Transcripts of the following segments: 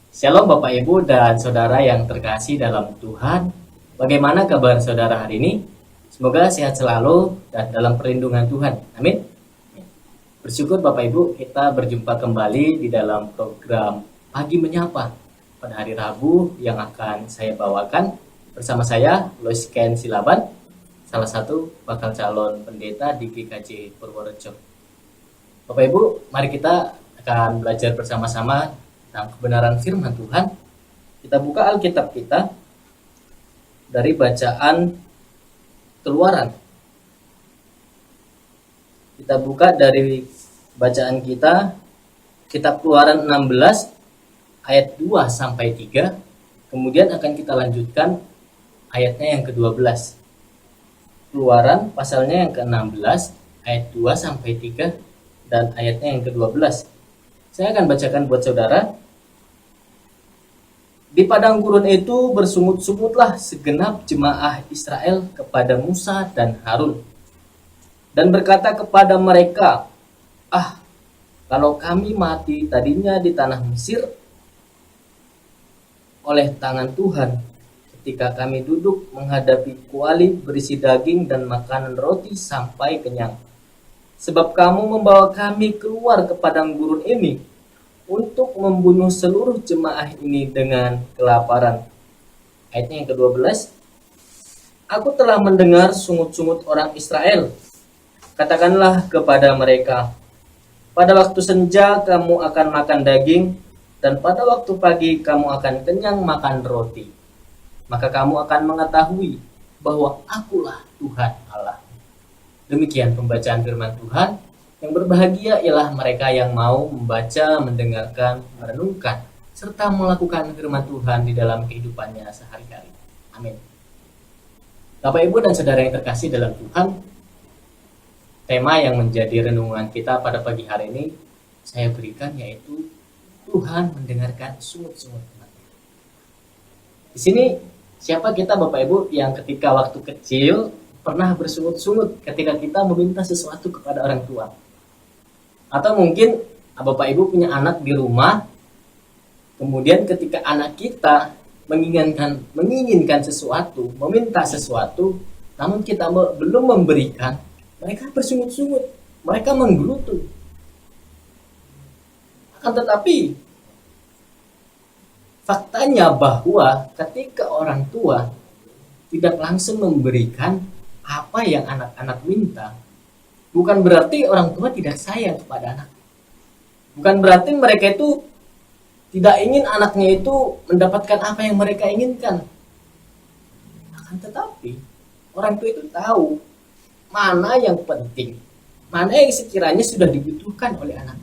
Shalom Bapak Ibu dan Saudara yang terkasih dalam Tuhan. Bagaimana kabar Saudara hari ini? Semoga sehat selalu dan dalam perlindungan Tuhan. Amin. Bersyukur Bapak Ibu kita berjumpa kembali di dalam program Pagi Menyapa pada hari Rabu yang akan saya bawakan bersama saya Lois Ken Silaban, salah satu bakal calon pendeta di GKJ Purworejo. Bapak Ibu, mari kita akan belajar bersama-sama tentang kebenaran firman Tuhan. Kita buka Alkitab kita dari bacaan Keluaran. Kita buka dari bacaan kita Kitab Keluaran 16 ayat 2 sampai 3. Kemudian akan kita lanjutkan ayatnya yang ke-12. Keluaran pasalnya yang ke-16 ayat 2 sampai 3 dan ayatnya yang ke-12. Saya akan bacakan buat saudara. Di padang gurun itu bersungut-sungutlah segenap jemaah Israel kepada Musa dan Harun, dan berkata kepada mereka, kalau kami mati tadinya di tanah Mesir oleh tangan Tuhan, ketika kami duduk menghadapi kuali berisi daging dan makanan roti sampai kenyang. Sebab kamu membawa kami keluar ke padang gurun ini untuk membunuh seluruh jemaah ini dengan kelaparan. Ayatnya yang ke-12. Aku telah mendengar sungut-sungut orang Israel. Katakanlah kepada mereka, pada waktu senja kamu akan makan daging, dan pada waktu pagi kamu akan kenyang makan roti. Maka kamu akan mengetahui bahwa akulah Tuhan Allah. Demikian pembacaan firman Tuhan. Yang berbahagia ialah mereka yang mau membaca, mendengarkan, merenungkan, serta melakukan firman Tuhan di dalam kehidupannya sehari-hari. Amin. Bapak, Ibu, dan Saudara yang terkasih dalam Tuhan, tema yang menjadi renungan kita pada pagi hari ini saya berikan yaitu Tuhan mendengarkan sungut-sungut umat. Di sini siapa kita Bapak Ibu yang ketika waktu kecil pernah bersungut-sungut ketika kita meminta sesuatu kepada orang tua? Atau mungkin Bapak Ibu punya anak di rumah, kemudian ketika anak kita menginginkan sesuatu, meminta sesuatu, namun kita belum memberikan, mereka bersungut-sungut, mereka menggerutu. Akan tetapi faktanya bahwa ketika orang tua tidak langsung memberikan apa yang anak-anak minta, bukan berarti orang tua tidak sayang kepada anak. Bukan berarti mereka itu tidak ingin anaknya itu mendapatkan apa yang mereka inginkan. Akan tetapi orang tua itu tahu mana yang penting, mana yang sekiranya sudah dibutuhkan oleh anak.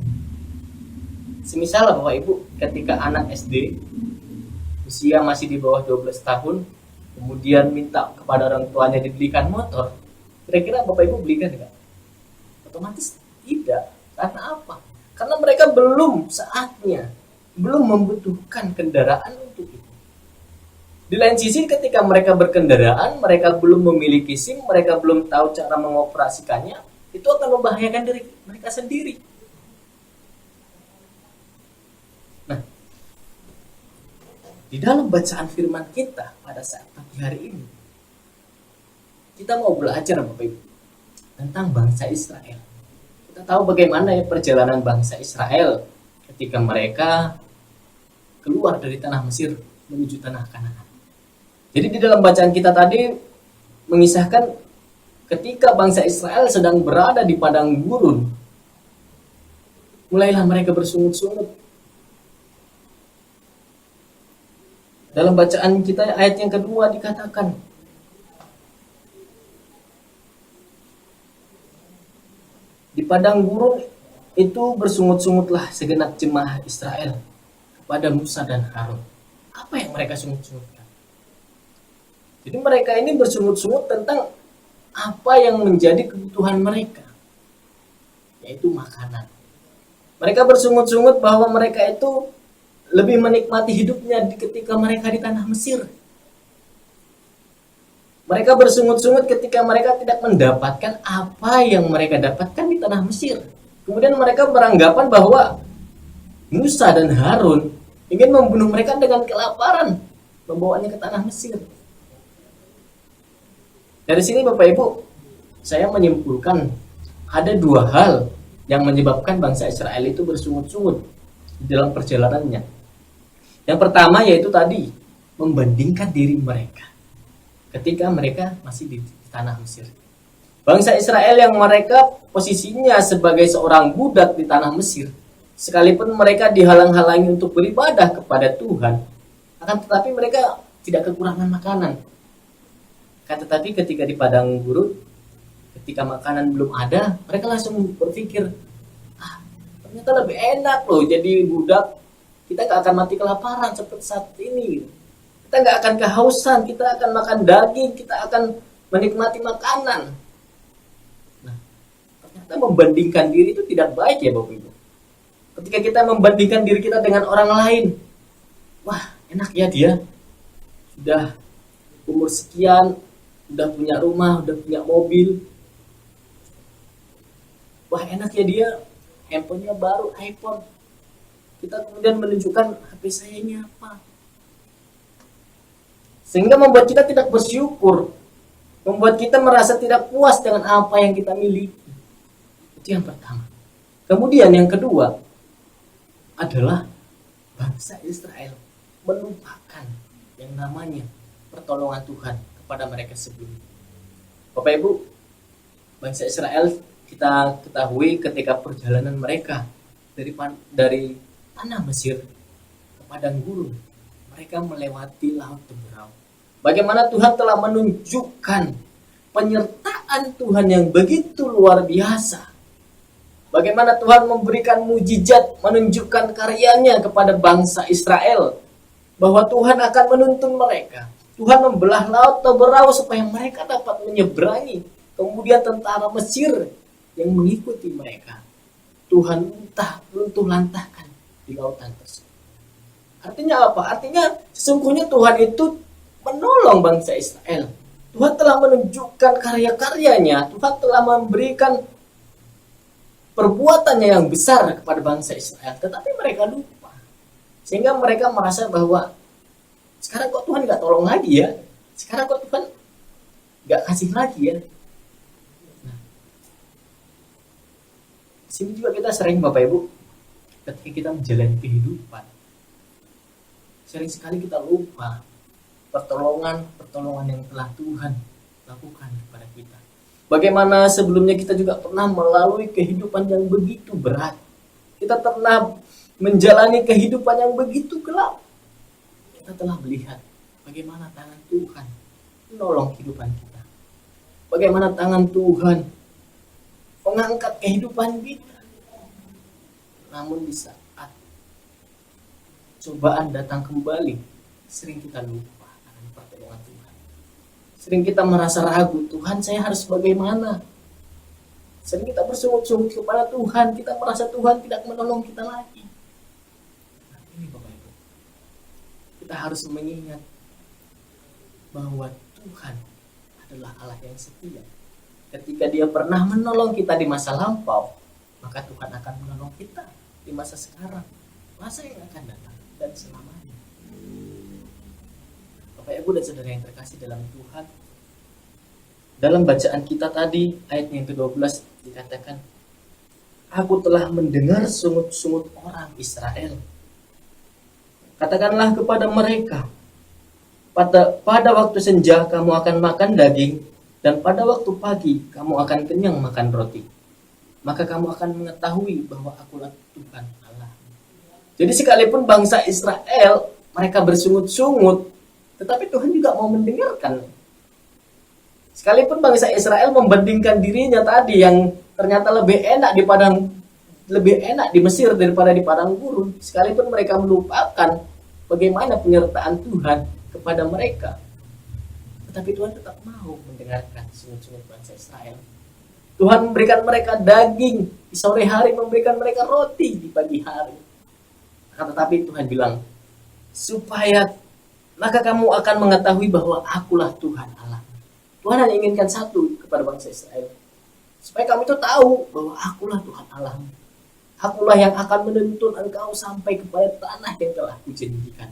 Semisal Bapak Ibu, ketika anak SD usia masih di bawah 12 tahun, kemudian minta kepada orang tuanya dibelikan motor, kira-kira Bapak Ibu belikan enggak? Otomatis tidak. Karena apa? Karena mereka belum saatnya, belum membutuhkan kendaraan untuk itu. Di lain sisi ketika mereka berkendaraan, mereka belum memiliki SIM, mereka belum tahu cara mengoperasikannya, itu akan membahayakan diri mereka sendiri. Nah, di dalam bacaan firman kita pada saat pagi hari ini, kita mau belajar Bapak Ibu tentang bangsa Israel. Kita tahu bagaimana ya perjalanan bangsa Israel ketika mereka keluar dari tanah Mesir menuju tanah Kanaan. Jadi di dalam bacaan kita tadi mengisahkan ketika bangsa Israel sedang berada di padang gurun, mulailah mereka bersungut-sungut. Dalam bacaan kita ayat yang kedua dikatakan, di padang gurun itu bersungut-sungutlah segenap jemaah Israel kepada Musa dan Harun. Apa yang mereka sungut-sungutkan? Jadi mereka ini bersungut-sungut tentang apa yang menjadi kebutuhan mereka, yaitu makanan. Mereka bersungut-sungut bahwa mereka itu lebih menikmati hidupnya ketika mereka di tanah Mesir. Mereka bersungut-sungut ketika mereka tidak mendapatkan apa yang mereka dapatkan di tanah Mesir. Kemudian mereka beranggapan bahwa Musa dan Harun ingin membunuh mereka dengan kelaparan, membawanya ke tanah Mesir. Dari sini Bapak Ibu, saya menyimpulkan ada dua hal yang menyebabkan bangsa Israel itu bersungut-sungut di dalam perjalanannya. Yang pertama yaitu tadi, membandingkan diri mereka ketika mereka masih di tanah Mesir. Bangsa Israel yang mereka posisinya sebagai seorang budak di tanah Mesir, sekalipun mereka dihalang-halangi untuk beribadah kepada Tuhan, akan tetapi mereka tidak kekurangan makanan. Tetapi ketika di padang gurun, ketika makanan belum ada, mereka langsung berpikir, ternyata lebih enak loh jadi budak. Kita gak akan mati kelaparan seperti saat ini. Kita gak akan kehausan, kita akan makan daging, kita akan menikmati makanan. Nah, ternyata membandingkan diri itu tidak baik ya Bapak Ibu. Ketika kita membandingkan diri kita dengan orang lain, wah enak ya dia, sudah umur sekian, udah punya rumah, udah punya mobil. Wah enak ya dia, handphonenya baru, iPhone. Kita kemudian menunjukkan HP saya ini apa. Sehingga membuat kita tidak bersyukur, membuat kita merasa tidak puas dengan apa yang kita miliki. Itu yang pertama. Kemudian yang kedua adalah bangsa Israel melupakan yang namanya pertolongan Tuhan kepada mereka sebelumnya. Bapak Ibu, bangsa Israel kita ketahui ketika perjalanan mereka dari tanah Mesir ke padang gurun, mereka melewati laut Teberau. Bagaimana Tuhan telah menunjukkan penyertaan Tuhan yang begitu luar biasa. Bagaimana Tuhan memberikan mujizat, menunjukkan karyanya kepada bangsa Israel, bahwa Tuhan akan menuntun mereka. Tuhan membelah laut Teberau supaya mereka dapat menyeberangi. Kemudian tentara Mesir yang mengikuti mereka, Tuhan runtuh lantahkan di lautan tersebut. Artinya apa? Artinya sesungguhnya Tuhan itu menolong bangsa Israel. Tuhan telah menunjukkan karya-karyanya. Tuhan telah memberikan perbuatannya yang besar kepada bangsa Israel. Tetapi mereka lupa. Sehingga mereka merasa bahwa sekarang kok Tuhan gak tolong lagi ya? Sekarang kok Tuhan gak kasih lagi ya? Nah, sini juga kita sering Bapak Ibu, ketika kita menjalani kehidupan, sering sekali kita lupa pertolongan yang telah Tuhan lakukan kepada kita. Bagaimana sebelumnya kita juga pernah melalui kehidupan yang begitu berat. Kita pernah menjalani kehidupan yang begitu gelap. Kita telah melihat bagaimana tangan Tuhan menolong kehidupan kita. Bagaimana tangan Tuhan mengangkat kehidupan kita. Namun di saat cobaan datang kembali, sering kita lupa akan pertolongan Tuhan. Sering kita merasa ragu, Tuhan saya harus bagaimana? Sering kita bersungut-sungut kepada Tuhan, kita merasa Tuhan tidak menolong kita lagi. Nah, ini Bapak Ibu, kita harus mengingat bahwa Tuhan adalah Allah yang setia. Ketika Dia pernah menolong kita di masa lampau, maka Tuhan akan menolong kita di masa sekarang, masa yang akan datang, dan selamanya. Bapak Ibu dan saudara yang terkasih dalam Tuhan, dalam bacaan kita tadi ayat yang ke-12 dikatakan, aku telah mendengar sungut-sungut orang Israel. Katakanlah kepada mereka, pada waktu senja kamu akan makan daging, dan pada waktu pagi kamu akan kenyang makan roti. Maka kamu akan mengetahui bahwa akulah Tuhan Allah. Jadi sekalipun bangsa Israel mereka bersungut-sungut, tetapi Tuhan juga mau mendengarkan. Sekalipun bangsa Israel membandingkan dirinya tadi yang ternyata lebih enak di Mesir daripada di padang gurun, sekalipun mereka melupakan bagaimana penyertaan Tuhan kepada mereka, tetapi Tuhan tetap mau mendengarkan sungut-sungut bangsa Israel. Tuhan memberikan mereka daging di sore hari, memberikan mereka roti di pagi hari. Tetapi Tuhan bilang, maka kamu akan mengetahui bahwa akulah Tuhan Allah. Tuhan hanya inginkan satu kepada bangsa Israel, supaya kamu itu tahu bahwa akulah Tuhan Allah. Akulah yang akan menuntun engkau sampai kepada tanah yang telah kujanjikan.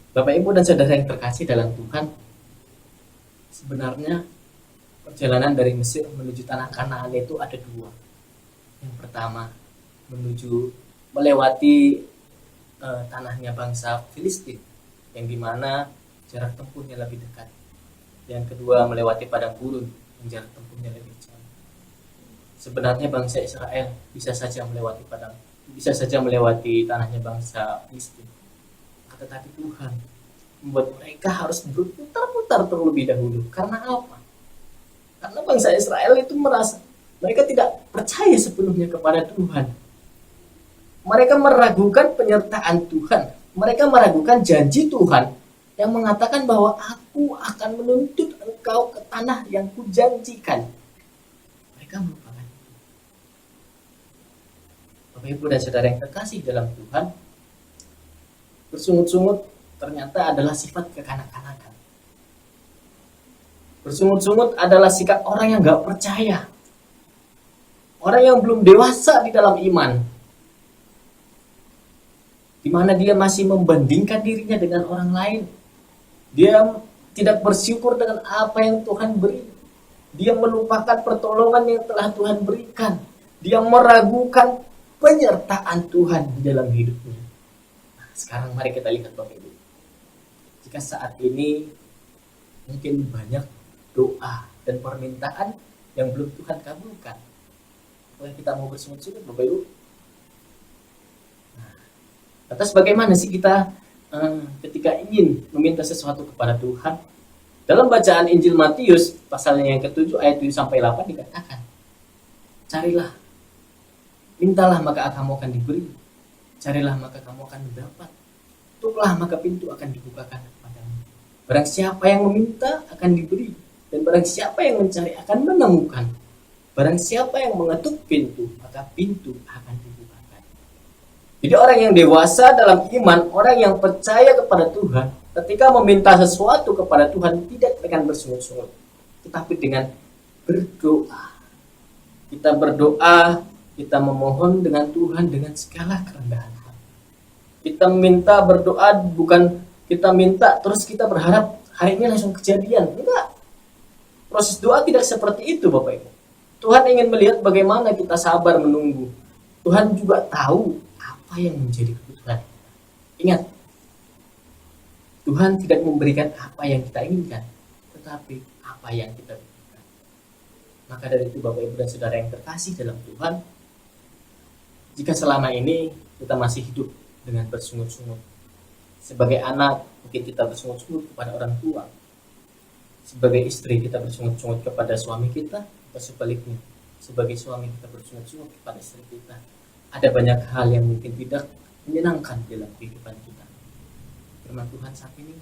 Bapak, Ibu, dan saudara yang terkasih dalam Tuhan, sebenarnya perjalanan dari Mesir menuju tanah Kanaan itu ada dua. Yang pertama, menuju melewati tanahnya bangsa Filistin, yang dimana jarak tempuhnya lebih dekat. Yang kedua, melewati padang gurun, yang jarak tempuhnya lebih jauh. Sebenarnya bangsa Israel bisa saja melewati tanahnya bangsa Filistin, tetapi Tuhan membuat mereka harus berputar-putar terlebih dahulu. Karena apa? Karena bangsa Israel itu merasa mereka tidak percaya sepenuhnya kepada Tuhan. Mereka meragukan penyertaan Tuhan. Mereka meragukan janji Tuhan yang mengatakan bahwa aku akan menuntut engkau ke tanah yang kujanjikan. Mereka melupakan. Bapak, Ibu, dan saudara yang terkasih dalam Tuhan, bersungut-sungut ternyata adalah sifat kekanak-kanakan. Bersungut-sungut adalah sikap orang yang gak percaya, orang yang belum dewasa di dalam iman, di mana dia masih membandingkan dirinya dengan orang lain. Dia tidak bersyukur dengan apa yang Tuhan beri. Dia melupakan pertolongan yang telah Tuhan berikan. Dia meragukan penyertaan Tuhan di dalam hidupnya. Nah, sekarang mari kita lihat, Bapak Ibu. Jika saat ini mungkin banyak doa dan permintaan yang belum Tuhan kabulkan, apakah kita mau bersungut-sungut, Bapak Ibu? Nah, atas bagaimana sih kita ketika ingin meminta sesuatu kepada Tuhan? Dalam bacaan Injil Matius pasalnya yang ke-7 ayat 7 sampai 8 dikatakan, carilah, mintalah maka kamu akan diberi, carilah maka kamu akan mendapat, ketuklah maka pintu akan dibukakan kepadamu. Barang siapa yang meminta akan diberi, dan barang siapa yang mencari akan menemukan. Barang siapa yang mengetuk pintu, maka pintu akan dibukakan. Jadi orang yang dewasa dalam iman, orang yang percaya kepada Tuhan, ketika meminta sesuatu kepada Tuhan tidak dengan bersungut-sungut, tetapi dengan berdoa. Kita berdoa, kita memohon dengan Tuhan dengan segala kerendahan hati. Kita minta berdoa, bukan kita minta terus kita berharap hari ini langsung kejadian. Enggak. Proses doa tidak seperti itu, Bapak Ibu. Tuhan ingin melihat bagaimana kita sabar menunggu. Tuhan juga tahu apa yang menjadi kebutuhan. Ingat, Tuhan tidak memberikan apa yang kita inginkan, tetapi apa yang kita butuhkan. Maka dari itu, Bapak Ibu dan saudara yang terkasih dalam Tuhan, jika selama ini kita masih hidup dengan bersungut-sungut, sebagai anak mungkin kita bersungut-sungut kepada orang tua, sebagai istri kita bersungut-sungut kepada suami kita, atau sebaliknya, sebagai suami kita bersungut-sungut kepada istri kita. Ada banyak hal yang mungkin tidak menyenangkan dalam kehidupan kita. Firman Tuhan saat ini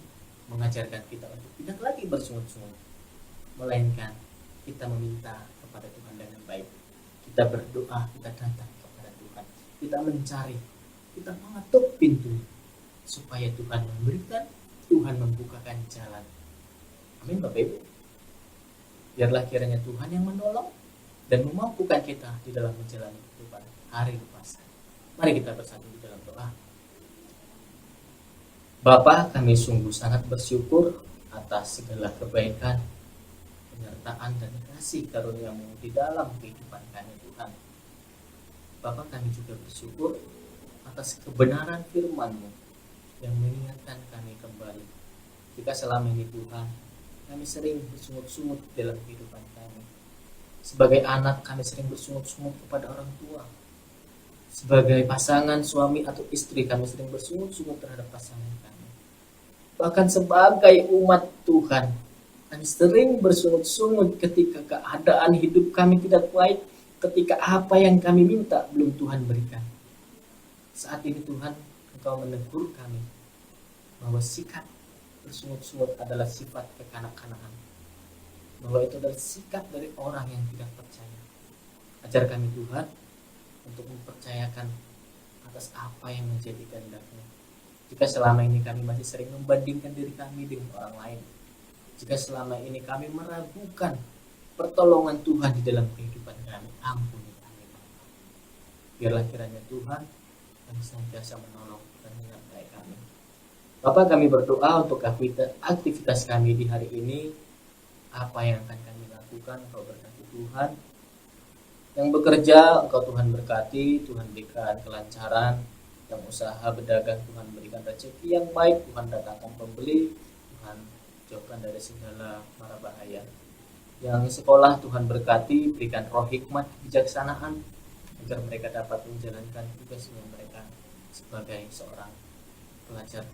mengajarkan kita untuk tidak lagi bersungut-sungut, melainkan kita meminta kepada Tuhan dengan baik. Kita berdoa, kita datang kepada Tuhan, kita mencari, kita mengetuk pintu, supaya Tuhan memberikan, Tuhan membukakan jalan. Amin, Bapak Ibu. Biarlah kiranya Tuhan yang menolong dan memampukan kita di dalam menjalani kehidupan hari lepas hari. Mari kita bersatu di dalam doa. Bapa, kami sungguh sangat bersyukur atas segala kebaikan, penyertaan dan kasih karunia-Mu di dalam kehidupan kami, Tuhan. Bapa, kami juga bersyukur atas kebenaran firman-Mu yang mengingatkan kami kembali. Jika selama ini, Tuhan, kami sering bersungut-sungut dalam kehidupan kami. Sebagai anak, kami sering bersungut-sungut kepada orang tua. Sebagai pasangan, suami atau istri, kami sering bersungut-sungut terhadap pasangan kami. Bahkan sebagai umat Tuhan, kami sering bersungut-sungut ketika keadaan hidup kami tidak baik, ketika apa yang kami minta belum Tuhan berikan. Saat ini Tuhan, Engkau menegur kami bahwa sikap bersungut-sungut adalah sifat kekanak-kanakan, bahwa itu adalah sikap dari orang yang tidak percaya. Ajar kami Tuhan untuk mempercayakan atas apa yang menjadi kehendak-Mu. Jika selama ini kami masih sering membandingkan diri kami dengan orang lain, jika selama ini kami meragukan pertolongan Tuhan di dalam kehidupan kami, ampuni kami. Biarlah kiranya Tuhan yang senantiasa menolong dan menyertai kami. Bapak, kami berdoa untuk aktivitas kami di hari ini. Apa yang akan kami lakukan, Engkau berkati Tuhan. Yang bekerja, Engkau Tuhan berkati, Tuhan berikan kelancaran. Yang usaha berdagang, Tuhan berikan rezeki yang baik, Tuhan datangkan pembeli, Tuhan jauhkan dari segala mara bahaya. Yang sekolah, Tuhan berkati, berikan roh hikmat, kebijaksanaan, agar mereka dapat menjalankan tugasnya mereka sebagai seorang pelajar.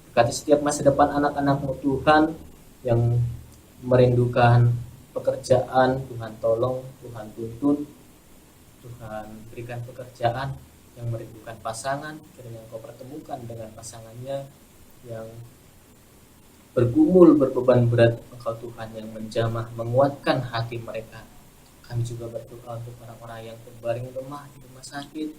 Berkati setiap masa depan anak-anak-Mu Tuhan yang merindukan pekerjaan, Tuhan tolong, Tuhan tuntun, Tuhan berikan pekerjaan. Yang merindukan pasangan, kiranya Engkau pertemukan dengan pasangannya. Yang bergumul berbeban berat, Engkau Tuhan yang menjamah, menguatkan hati mereka. Kami juga berdoa untuk orang-orang yang terbaring lemah di rumah sakit,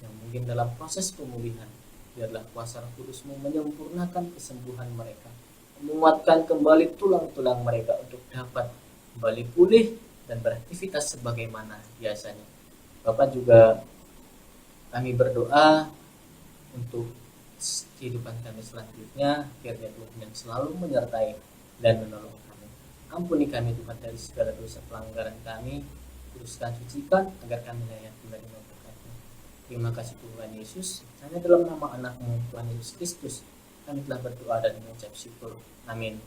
yang mungkin dalam proses pemulihan. Biarlah kuasa Roh Kudus-Mu menyempurnakan kesembuhan mereka, menguatkan kembali tulang-tulang mereka untuk dapat kembali pulih dan beraktivitas sebagaimana biasanya. Bapak, juga kami berdoa untuk kehidupan kami selanjutnya, kiranya Tuhan yang selalu menyertai dan menolong kami. Ampuni kami Tuhan dari segala dosa pelanggaran kami, kuduskan, sucikan, agar kami layak menerima berkat-Mu. Terima kasih Tuhan Yesus. Hanya dalam nama anak-Mu Tuhan Yesus Kristus kami telah berdoa dan mengucap syukur. Amin.